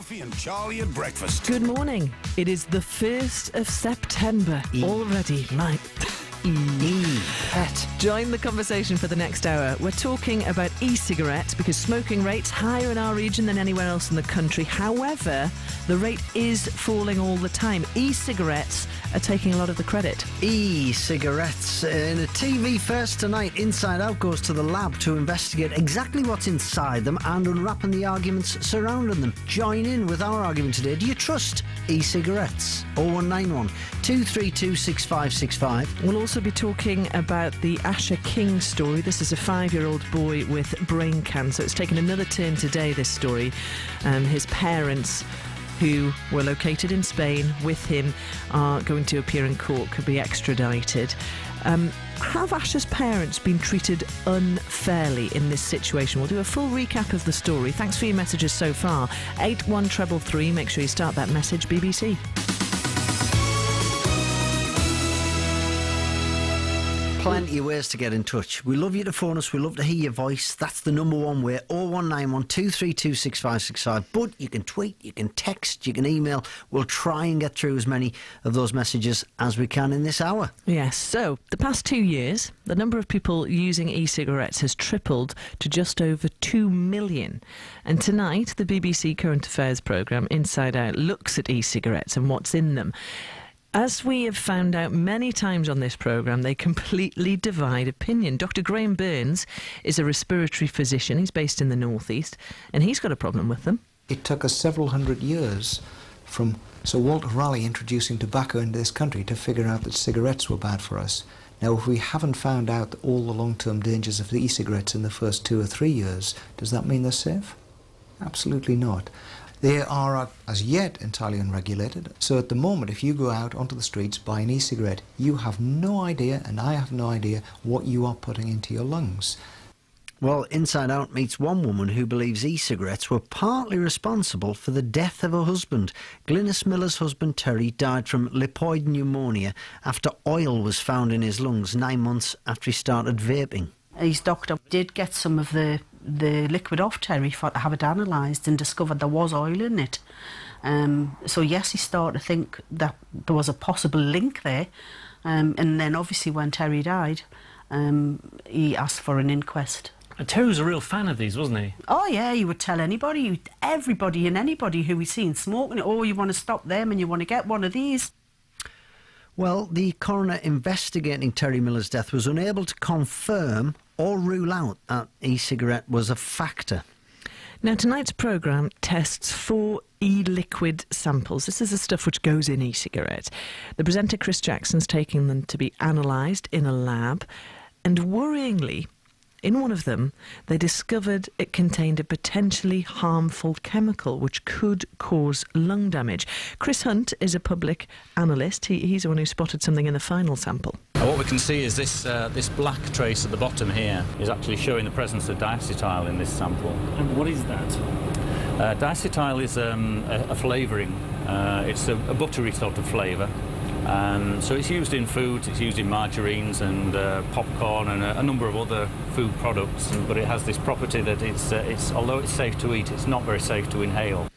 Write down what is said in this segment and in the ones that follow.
Alfie and Charlie at breakfast. Good morning. It is the 1st of September. Already, like... Pet. Join the conversation for the next hour. We're talking about e-cigarettes because smoking rates higher in our region than anywhere else in the country. However, the rate is falling all the time. E-cigarettes are taking a lot of the credit. E-cigarettes. In a TV first tonight, Inside Out goes to the lab to investigate exactly what's inside them and unwrapping the arguments surrounding them. Join in with our argument today. Do you trust e-cigarettes? 0191 232 6565. We'll also be talking about the Asher King story. This is a 5-year-old boy with brain cancer. It's taken another turn today, this story. His parents, who were located in Spain with him, are going to appear in court, could be extradited. Have Asher's parents been treated unfairly in this situation? We'll do a full recap of the story. Thanks for your messages so far. 81333, make sure you start that message, BBC. Plenty of ways to get in touch. We love you to phone us. We love to hear your voice. That's the number one way. 0191 232 6565. But you can tweet, you can text, you can email. We'll try and get through as many of those messages as we can in this hour. Yes, so the past 2 years, the number of people using e-cigarettes has tripled to just over 2 million. And tonight, the BBC Current Affairs programme, Inside Out, looks at e-cigarettes and what's in them. As we have found out many times on this programme, they completely divide opinion. Dr. Graham Burns is a respiratory physician. He's based in the northeast, and he's got a problem with them. It took us several hundred years from Sir Walter Raleigh introducing tobacco into this country to figure out that cigarettes were bad for us. Now, if we haven't found out all the long-term dangers of the e-cigarettes in the first 2 or 3 years, does that mean they're safe? Absolutely not. They are, as yet, entirely unregulated. So at the moment, if you go out onto the streets, buy an e-cigarette, you have no idea, and I have no idea, what you are putting into your lungs. Well, Inside Out meets one woman who believes e-cigarettes were partly responsible for the death of her husband. Glynis Miller's husband, Terry, died from lipoid pneumonia after oil was found in his lungs 9 months after he started vaping. His doctor did get some of the liquid off Terry to have it analysed and discovered there was oil in it. So yes, he started to think that there was a possible link there. And then obviously when Terry died, he asked for an inquest. And Terry was a real fan of these, wasn't he? Oh yeah, he would tell everybody and anybody who he's seen smoking it, oh, you want to stop them and you want to get one of these. Well, the coroner investigating Terry Miller's death was unable to confirm or rule out that e-cigarette was a factor. Now, tonight's programme tests 4 e-liquid samples. This is the stuff which goes in e-cigarettes. The presenter, Chris Jackson's taking them to be analysed in a lab, and worryingly, in one of them, they discovered it contained a potentially harmful chemical which could cause lung damage. Chris Hunt is a public analyst. He's the one who spotted something in the final sample. What we can see is this black trace at the bottom here is actually showing the presence of diacetyl in this sample. And what is that? Diacetyl is a flavouring. It's a buttery sort of flavour. So it's used in foods, it's used in margarines and popcorn and a number of other food products, but it has this property that it's although it's safe to eat, it's not very safe to inhale.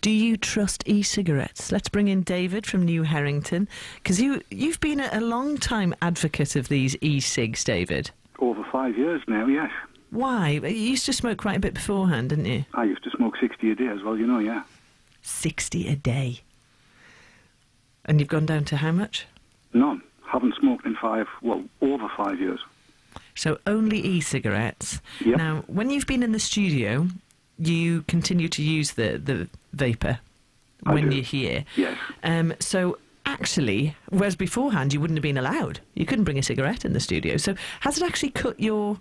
Do you trust e-cigarettes? Let's bring in David from New Harrington, because you've been a long-time advocate of these e-cigs, David. Over 5 years now, yes. Why? You used to smoke quite a bit beforehand, didn't you? I used to smoke 60 a day as well, you know, yeah. 60 a day? And you've gone down to how much? None. Haven't smoked in over 5 years. So only e-cigarettes. Yep. Now, when you've been in the studio, you continue to use the vapour when you're here. Yes. So actually, whereas beforehand you wouldn't have been allowed. You couldn't bring a cigarette in the studio. So has it actually cut your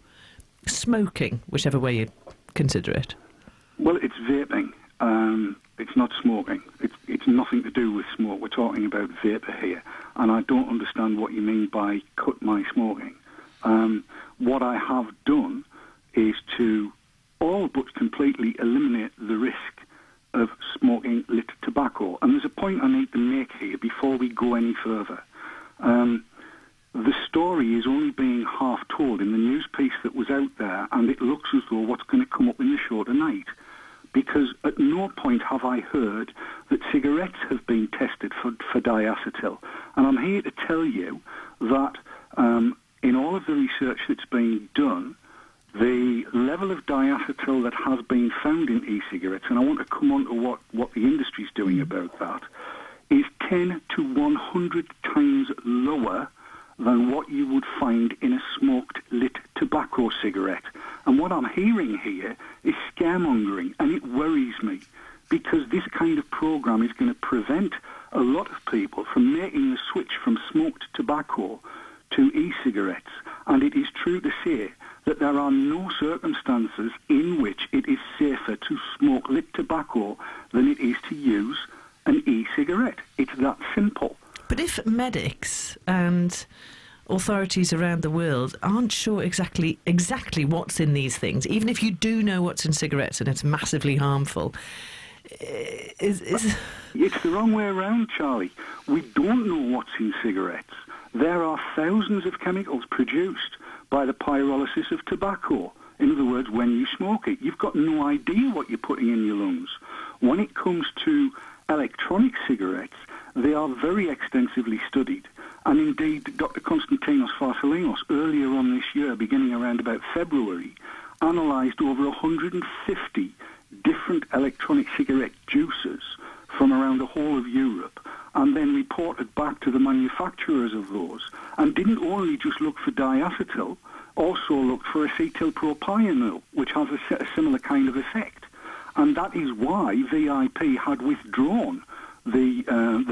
smoking, whichever way you consider it? Well, it's vaping. It's not smoking. It's nothing to do with smoke. We're talking about vapour here. And I don't understand what you mean by cut my smoking. What I have done is to all but completely eliminate the risk of smoking lit tobacco. And there's a point I need to make here before we go any further. The story is only being half told in the news piece that was out there, and it looks as though what's going to come up in the show tonight, because at no point have I heard that cigarettes have been tested for diacetyl. And I'm here to tell you that in all of the research that's been done, the level of diacetyl that has been found in e-cigarettes, and I want to come on to what the industry's doing about that, is 10 to 100 times lower than what you would find in a smoked lit tobacco cigarette. And what I'm hearing here is scaremongering, and it worries me, because this kind of program is going to prevent a lot of people from making the switch from smoked tobacco to e-cigarettes. And it is true to say that there are no circumstances in which it is safer to smoke lit tobacco than it is to use an e-cigarette. It's that simple. But if medics and authorities around the world aren't sure exactly what's in these things, even if you do know what's in cigarettes and it's massively harmful, It's the wrong way around, Charlie. We don't know what's in cigarettes. There are thousands of chemicals produced by the pyrolysis of tobacco. In other words, when you smoke it, you've got no idea what you're putting in your lungs. When it comes to electronic cigarettes, they are very extensively studied. And indeed, Dr. Konstantinos Varsalinos, earlier on this year, beginning around about February, analysed over 150 different electronic cigarette juices from around the whole of Europe, and then reported back to the manufacturers of those, and didn't only just look for diacetyl, also looked for acetylpropionyl, which has a similar kind of effect. And that is why VIP had withdrawn the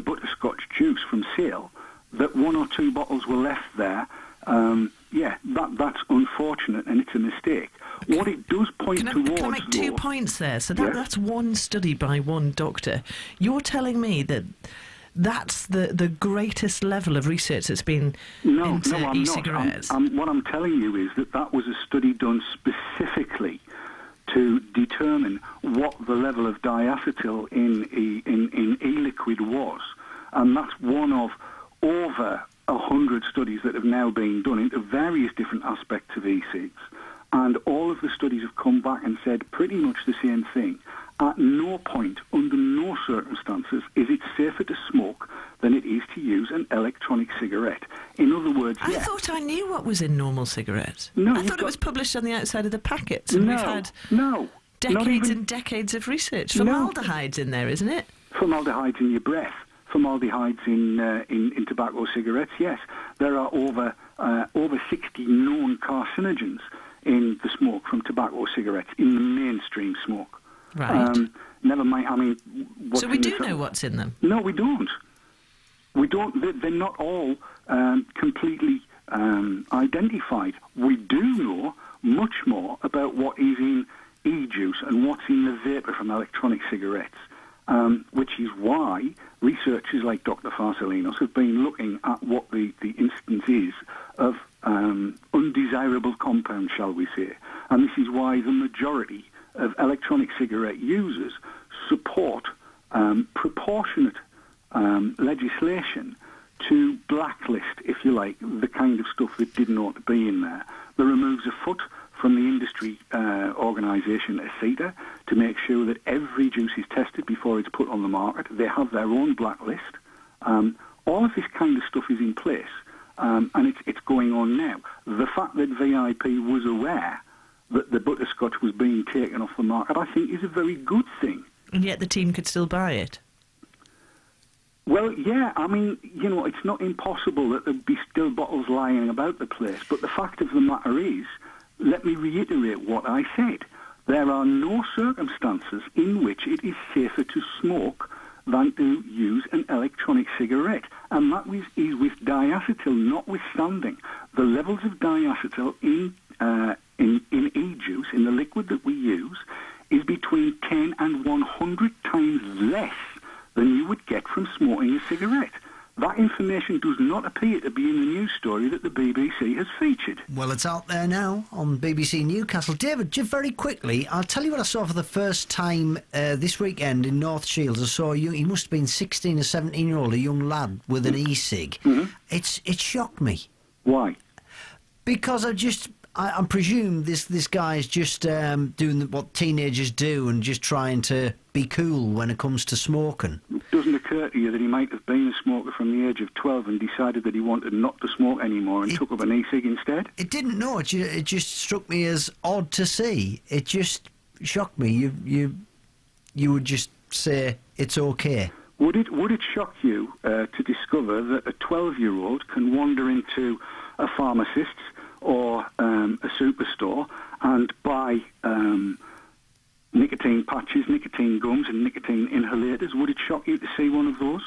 butterscotch juice from sale, that one or two bottles were left there. That's unfortunate, and it's a mistake. What it does point towards... Can I make 2 points there? So that's one study by one doctor. You're telling me that that's the greatest level of research that's been into e-cigarettes? What I'm telling you is that was a study done specifically to determine what the level of diacetyl in e-liquid was. And that's one of over 100 studies that have now been done into various different aspects of e-cigs. And all of the studies have come back and said pretty much the same thing. At no point, under no circumstances, is it safer to smoke than it is to use an electronic cigarette. In other words, I thought I knew what was in normal cigarettes. No, I thought it was published on the outside of the packets. And we've had decades and decades of research. Formaldehyde's in there, isn't it? Formaldehyde's in your breath. Formaldehyde's in tobacco cigarettes, yes. There are over 60 known carcinogens in the smoke from tobacco cigarettes, in the mainstream smoke. Right. Never mind, so we do know what's in them? No, we don't. We don't. They're not all completely identified. We do know much more about what is in e-juice and what's in the vapour from electronic cigarettes, which is why researchers like Dr. Varsalinos have been looking at what the instance is of undesirable compounds, shall we say. And this is why the majority of electronic cigarette users support proportionate legislation to blacklist, if you like, the kind of stuff that didn't ought to be in there. There removes a foot from the industry organisation ACETA to make sure that every juice is tested before it's put on the market. They have their own blacklist. All of this kind of stuff is in place, and it's going on now. The fact that VIP was aware that the butterscotch was being taken off the market, I think, is a very good thing. And yet the team could still buy it? Well, yeah, it's not impossible that there'd be still bottles lying about the place, but the fact of the matter is, let me reiterate what I said. There are no circumstances in which it is safer to smoke than to use an electronic cigarette. And that is with diacetyl notwithstanding. The levels of diacetyl in e-juice, in the liquid that we use, is between 10 and 100 times less than you would get from smoking a cigarette. That information does not appear to be in the news story that the BBC has featured. Well, it's out there now on BBC Newcastle. David, just very quickly, I'll tell you what I saw for the first time this weekend in North Shields. I saw he must have been 16 or 17-year-old, a young lad with an e-cig. Mm-hmm. It shocked me. Why? Because I presume this guy is just doing what teenagers do and just trying to be cool when it comes to smoking. It doesn't occur to you that he might have been a smoker from the age of 12 and decided that he wanted not to smoke anymore and took up an e-cig instead? It didn't, no. It just struck me as odd to see. It just shocked me. You would just say it's okay. Would it shock you to discover that a 12-year-old can wander into a pharmacist's or a superstore and buy nicotine patches, nicotine gums and nicotine inhalators? Would it shock you to see one of those?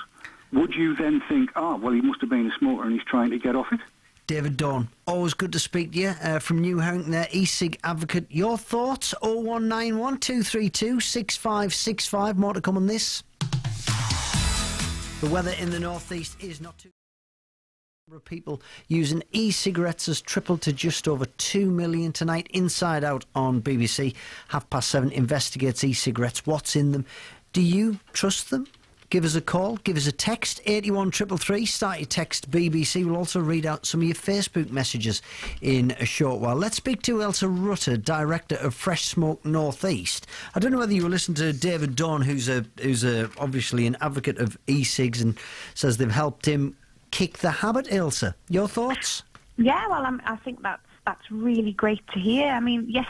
Would you then think, well, he must have been a smoker and he's trying to get off it? David Dorn, always good to speak to you from New Harrington there, e-cig advocate. Your thoughts? 0191 232 6565. More to come on this. The weather in the northeast is not too... The number of people using e-cigarettes has tripled to just over 2 million tonight. Inside Out on BBC. 7:30 investigates e-cigarettes. What's in them? Do you trust them? Give us a call, give us a text, 81333, start your text BBC. We'll also read out some of your Facebook messages in a short while. Let's speak to Ailsa Rutter, Director of Fresh Smoke North East. I don't know whether you were listening to David Dorn, who's obviously an advocate of e-cigs and says they've helped him kick the habit. Ailsa, your thoughts? Yeah, well, I think that's really great to hear. I mean, yes,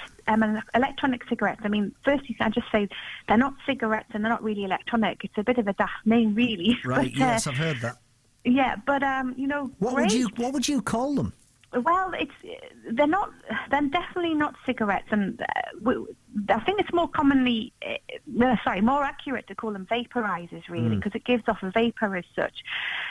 electronic cigarettes. I mean, firstly, can I just say they're not cigarettes and they're not really electronic. It's a bit of a daft name, really. Right? But, yes, I've heard that. Yeah, but what would you call them? Well, they're definitely not cigarettes, and I think it's more commonly, more accurate to call them vaporizers, really, because it gives off a vapor as such.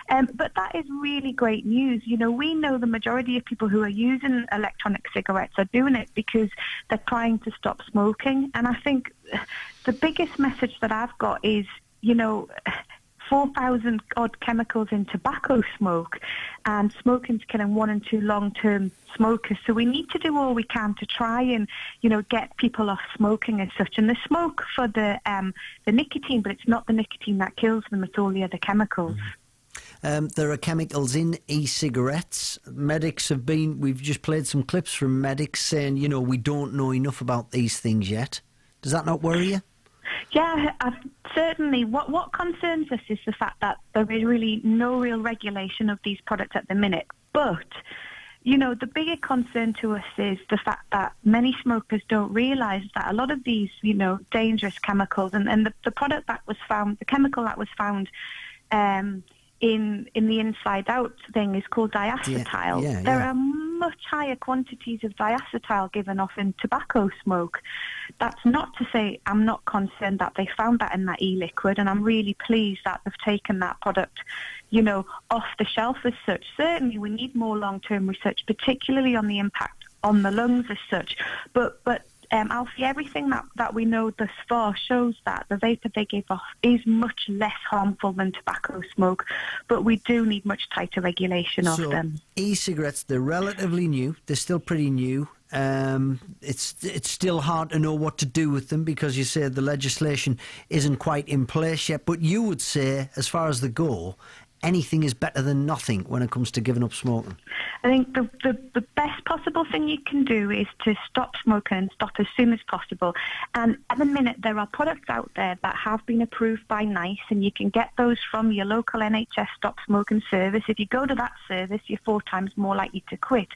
But that is really great news. You know, we know the majority of people who are using electronic cigarettes are doing it because they're trying to stop smoking, and I think the biggest message that I've got is, 4,000 odd chemicals in tobacco smoke, and smoking's killing 1 and 2 long-term smokers. So we need to do all we can to try and, get people off smoking as such. And they smoke for the nicotine, but it's not the nicotine that kills them, it's all the other chemicals. There are chemicals in e-cigarettes. Medics we've just played some clips from medics saying, we don't know enough about these things yet. Does that not worry you? Yeah, certainly. What concerns us is the fact that there is really no real regulation of these products at the minute. But, the bigger concern to us is the fact that many smokers don't realise that a lot of these, dangerous chemicals and the product that was found, the chemical that was found in the Inside Out thing is called diacetyl. There are much higher quantities of diacetyl given off in tobacco smoke. That's not to say I'm not concerned that they found that in that e-liquid, and I'm really pleased that they've taken that product, off the shelf as such. Certainly we need more long-term research, particularly on the impact on the lungs as such. But Alfie, everything that we know thus far shows that the vapour they give off is much less harmful than tobacco smoke, but we do need much tighter regulation of them. E-cigarettes, they're relatively new. They're still pretty new. It's still hard to know what to do with them because you say the legislation isn't quite in place yet, but you would say, as far as they go, anything is better than nothing when it comes to giving up smoking. I think the best possible thing you can do is to stop smoking and stop as soon as possible. And at the minute, there are products out there that have been approved by NICE, and you can get those from your local NHS Stop Smoking service. If you go to that service, you're 4 times more likely to quit.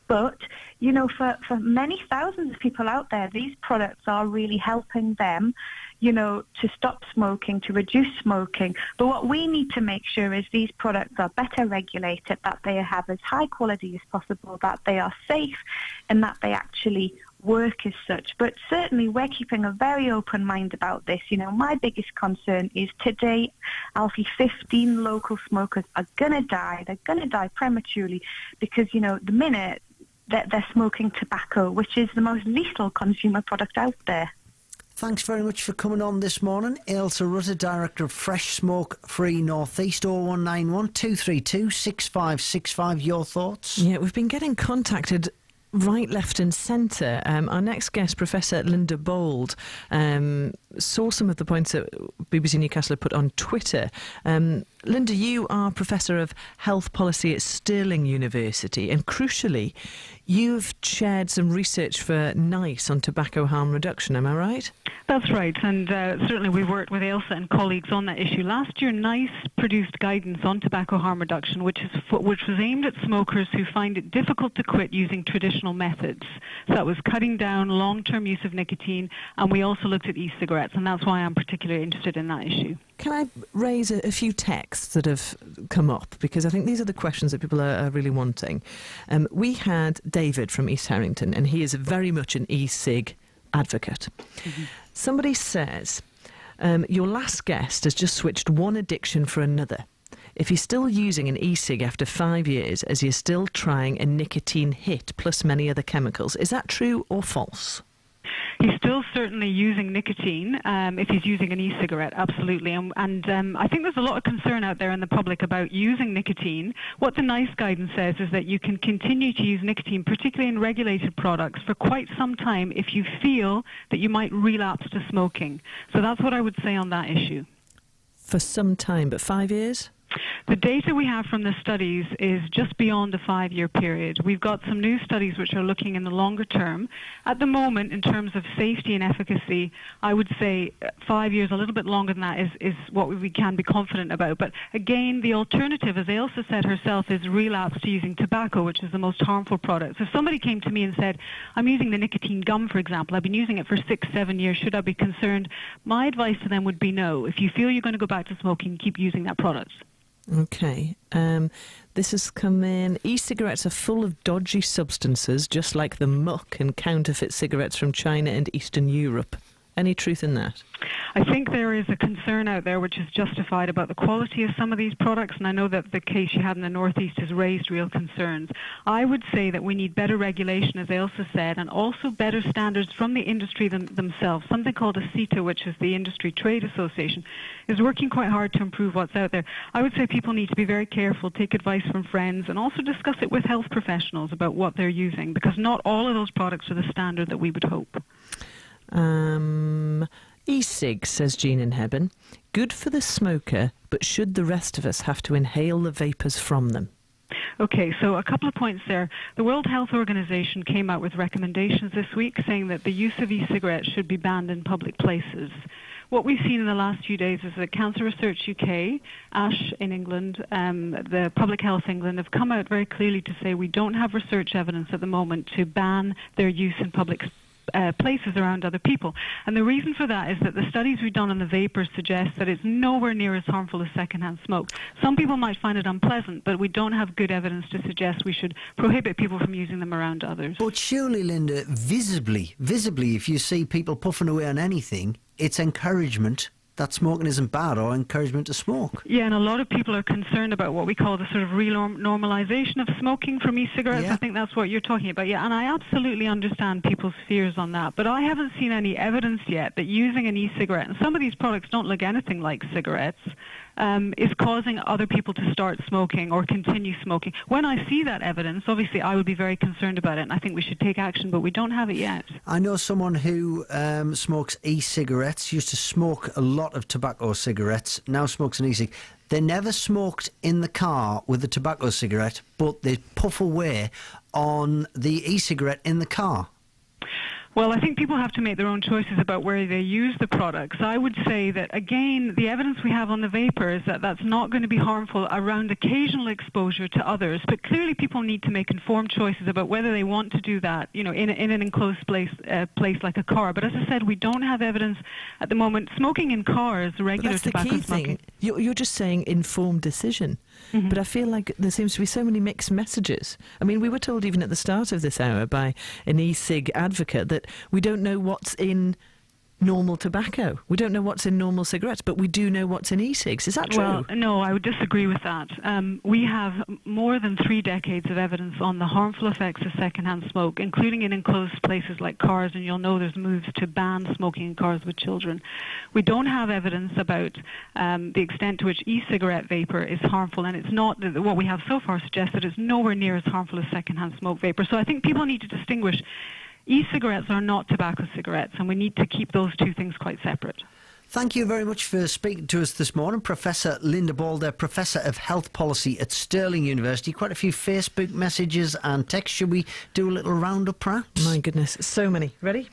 But, for many thousands of people out there, these products are really helping them, to stop smoking, to reduce smoking. But what we need to make sure is these products are better regulated, that they have as high quality as possible, that they are safe, and that they actually work as such. But certainly we're keeping a very open mind about this. My biggest concern is today, Alfie, 15 local smokers are going to die. They're going to die prematurely because, the minute that they're smoking tobacco, which is the most lethal consumer product out there. Thanks very much for coming on this morning. Ailsa Rutter, Director of Fresh Smoke Free North East. 0191 232 6565. Your thoughts? Yeah, we've been getting contacted right, left and centre. Our next guest, Professor Linda Bauld, saw some of the points that BBC Newcastle had put on Twitter. Linda, you are Professor of Health Policy at Stirling University, and crucially, you've shared some research for NICE on tobacco harm reduction, am I right? That's right, and certainly we worked with Ailsa and colleagues on that issue. Last year, NICE produced guidance on tobacco harm reduction, which was aimed at smokers who find it difficult to quit using traditional methods. So that was cutting down long-term use of nicotine, and we also looked at e-cigarettes, and that's why I'm particularly interested in that issue. Can I raise a few texts that have come up? Because I think these are the questions that people are really wanting. We had David from East Harrington, and he is very much an e-cig advocate. Mm-hmm. Somebody says, your last guest has just switched one addiction for another. If he's still using an e-cig after 5 years, as he is still trying a nicotine hit plus many other chemicals, is that true or false? He's still certainly using nicotine if he's using an e-cigarette, absolutely. And I think there's a lot of concern out there in the public about using nicotine. What the NICE guidance says is that you can continue to use nicotine, particularly in regulated products, for quite some time if you feel that you might relapse to smoking. So that's what I would say on that issue. For some time, but 5 years? The data we have from the studies is just beyond a 5-year period. We've got some new studies which are looking in the longer term. At the moment, in terms of safety and efficacy, I would say 5 years, a little bit longer than that, is what we can be confident about. But again, the alternative, as Ailsa said herself, is relapse to using tobacco, which is the most harmful product. So if somebody came to me and said, I'm using the nicotine gum, for example, I've been using it for 6-7 years, should I be concerned? My advice to them would be no. If you feel you're going to go back to smoking, keep using that product. Okay. This has come in. E-cigarettes are full of dodgy substances, just like the muck and counterfeit cigarettes from China and Eastern Europe. Any truth in that? I think there is a concern out there which is justified about the quality of some of these products, and I know that the case you had in the Northeast has raised real concerns. I would say that we need better regulation, as Ailsa said, and also better standards from the industry themselves. Something called ACITA, which is the Industry Trade Association, is working quite hard to improve what's out there. I would say people need to be very careful, take advice from friends, and also discuss it with health professionals about what they're using, because not all of those products are the standard that we would hope. E-cigs, says Jean in Hebburn, good for the smoker, but should the rest of us have to inhale the vapours from them? Okay, so a couple of points there. The World Health Organization came out with recommendations this week saying that the use of e-cigarettes should be banned in public places. What we've seen in the last few days is that Cancer Research UK, ASH in England, the Public Health England have come out very clearly to say we don't have research evidence at the moment to ban their use in public places around other people. And the reason for that is that the studies we've done on the vapors suggest that it's nowhere near as harmful as secondhand smoke. Some people might find it unpleasant, but we don't have good evidence to suggest we should prohibit people from using them around others. But surely, Linda, visibly, if you see people puffing away on anything, it's encouragement that smoking isn't bad, or encouragement to smoke. Yeah, and a lot of people are concerned about what we call the sort of normalisation of smoking from e-cigarettes. Yeah. I think that's what you're talking about. Yeah, and I absolutely understand people's fears on that, but I haven't seen any evidence yet that using an e-cigarette, and some of these products don't look anything like cigarettes, is causing other people to start smoking or continue smoking. When I see that evidence, obviously I would be very concerned about it, and I think we should take action, but we don't have it yet. I know someone who smokes e-cigarettes, used to smoke a lot of tobacco cigarettes, now smokes an e-cig. They never smoked in the car with a tobacco cigarette, but they puff away on the e-cigarette in the car. Well, I think people have to make their own choices about where they use the products. I would say that, again, the evidence we have on the vapor is that that's not going to be harmful around occasional exposure to others. But clearly people need to make informed choices about whether they want to do that, you know, in an enclosed place like a car. But as I said, we don't have evidence at the moment. Smoking in cars, regular tobacco smoking. That's the key thing. You're just saying informed decision. Mm-hmm. But I feel like there seems to be so many mixed messages. I mean, we were told even at the start of this hour by an e-cig advocate that we don't know what's in normal tobacco. We don't know what's in normal cigarettes, but we do know what's in e-cigs. Is that true? Well, no, I would disagree with that. We have more than 3 decades of evidence on the harmful effects of secondhand smoke, including in enclosed places like cars, and you'll know there's moves to ban smoking in cars with children. We don't have evidence about the extent to which e-cigarette vapor is harmful, and it's not, what we have so far suggests that it's nowhere near as harmful as secondhand smoke vapor. So I think people need to distinguish. E-cigarettes are not tobacco cigarettes, and we need to keep those two things quite separate. Thank you very much for speaking to us this morning, Professor Linda Bauld, Professor of Health Policy at Stirling University. Quite a few Facebook messages and texts. Should we do a little roundup, perhaps? My goodness, so many. Ready?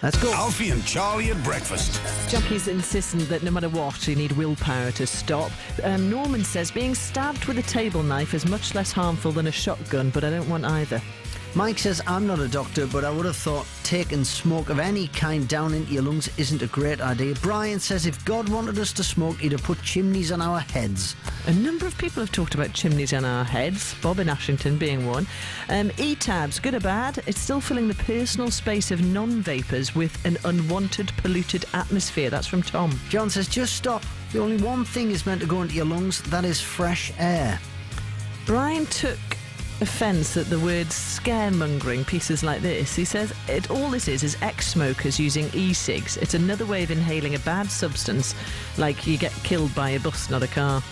Let's go. Alfie and Charlie at breakfast. Jackie's insistent that no matter what, you need willpower to stop. Norman says being stabbed with a table knife is much less harmful than a shotgun, but I don't want either. Mike says, I'm not a doctor, but I would have thought taking smoke of any kind down into your lungs isn't a great idea. Brian says, if God wanted us to smoke, he'd have put chimneys on our heads. A number of people have talked about chimneys on our heads, Bob in Ashington being one. E-tabs, good or bad, it's still filling the personal space of non-vapors with an unwanted polluted atmosphere. That's from Tom. John says, just stop. The only one thing is meant to go into your lungs, that is fresh air. Brian took offence at the word scaremongering pieces like this. He says all this is ex-smokers using e-cigs. It's another way of inhaling a bad substance, like you get killed by a bus, not a car.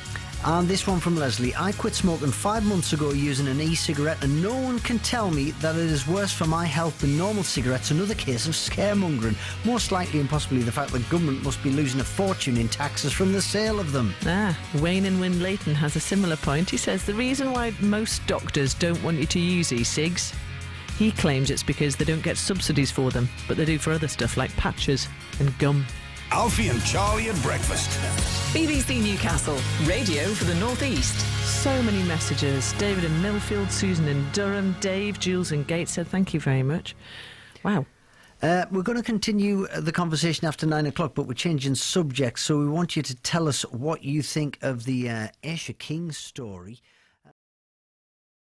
And this one from Leslie. I quit smoking 5 months ago using an e-cigarette, and no one can tell me that it is worse for my health than normal cigarettes. Another case of scaremongering. Most likely and possibly the fact that government must be losing a fortune in taxes from the sale of them. Wayne in Winlayton has a similar point. He says the reason why most doctors don't want you to use e-cigs, he claims it's because they don't get subsidies for them, but they do for other stuff like patches and gum. Alfie and Charlie at breakfast. BBC Newcastle, radio for the North East. So many messages. David in Millfield, Susan in Durham, Dave, Jules and Gates said thank you very much. Wow. We're going to continue the conversation after 9 o'clock, but we're changing subjects, so we want you to tell us what you think of the Ailsa King story.